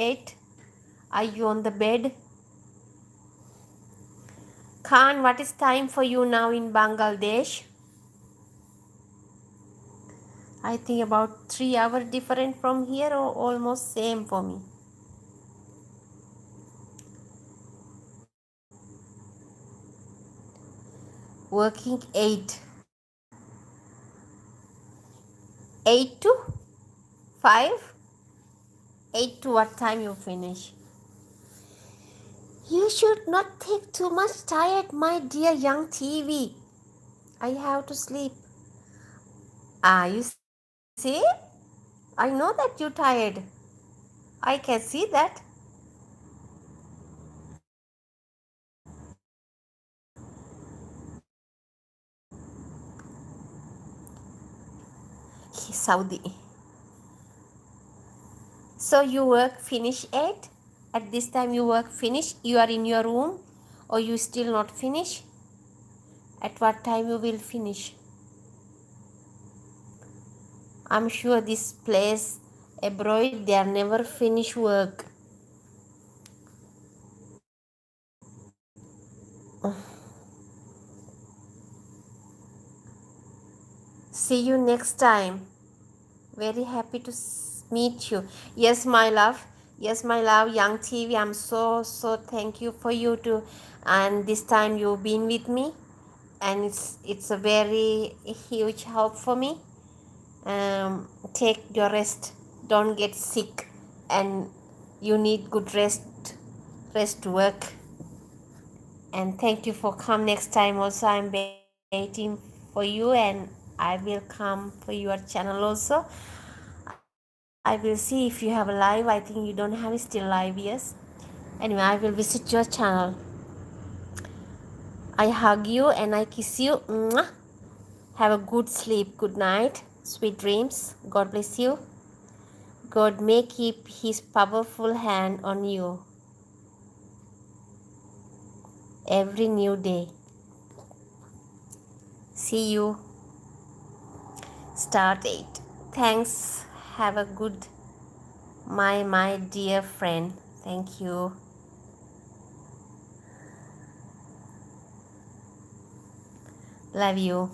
Are you on the bed? Khan, what is time for you now in Bangladesh? I think about 3 hours different from here or almost same for me. Working 8 to 5? 8 to what time you finish? You should not take too much tired, my dear young TV. I have to sleep. You see? I know that you're tired. I can see that. Saudi. So you work finish 8? At this time you work finish? You are in your room or you still not finish? At what time you will finish? I'm sure this place abroad they are never finish work. See you next time. Very happy to meet you. Yes, my love. Yes, my love. Young TV. I'm so thank you for you too. And this time you've been with me, and it's a very huge help for me. Take your rest. Don't get sick, and you need good rest. Rest work. And thank you for come next time. Also, I'm waiting for you, and I will come for your channel also. I will see if you have a live. I think you don't have it still live, yes. Anyway, I will visit your channel. I hug you and I kiss you. Mwah. Have a good sleep. Good night. Sweet dreams. God bless you. God may keep his powerful hand on you every new day. See you. Start 8. Thanks. Have a good my dear friend. Thank you. Love you.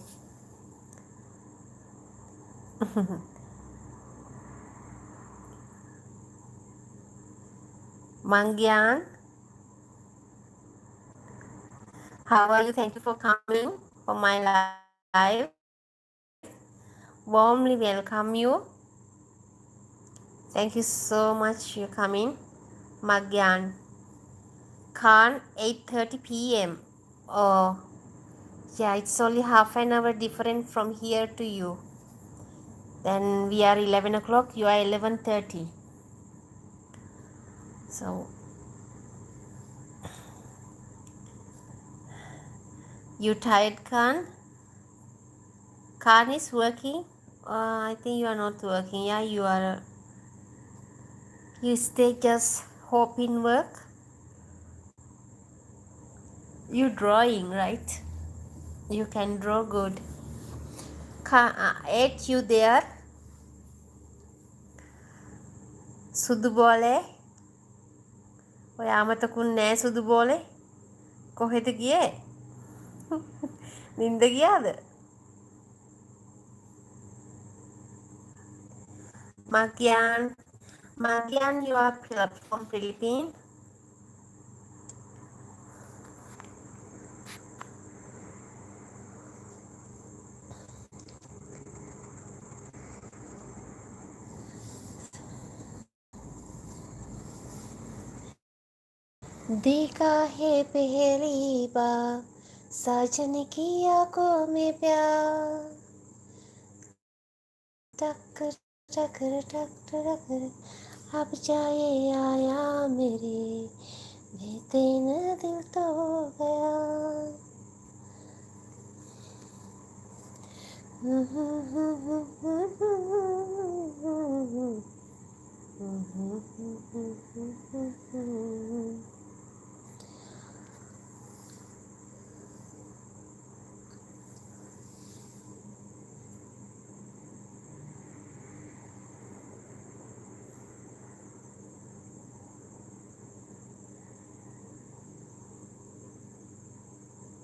Mangyan. How are you? Thank you for coming for my live. Warmly welcome you. Thank you so much for coming. Magyan. Khan, 8:30 p.m. Oh, yeah, it's only half an hour different from here to you. Then we are 11 o'clock, you are 11:30. So, you tired, Khan? Khan is working? I think you are not working. Yeah, you are. You stay just hope in work. You drawing, right? You can draw good. Ate you there? සුදු බෝලේ ඔය අමතකුන් නෑ සුදු බෝලේ කොහෙද ගියේ නින්ද ගියාද Magyan Magyan you are from Philippines देखा है पहली बार साजन की आंखों में प्यार टक टक टक टक अब जाए आया मेरे बेचैन दिल तो हो गया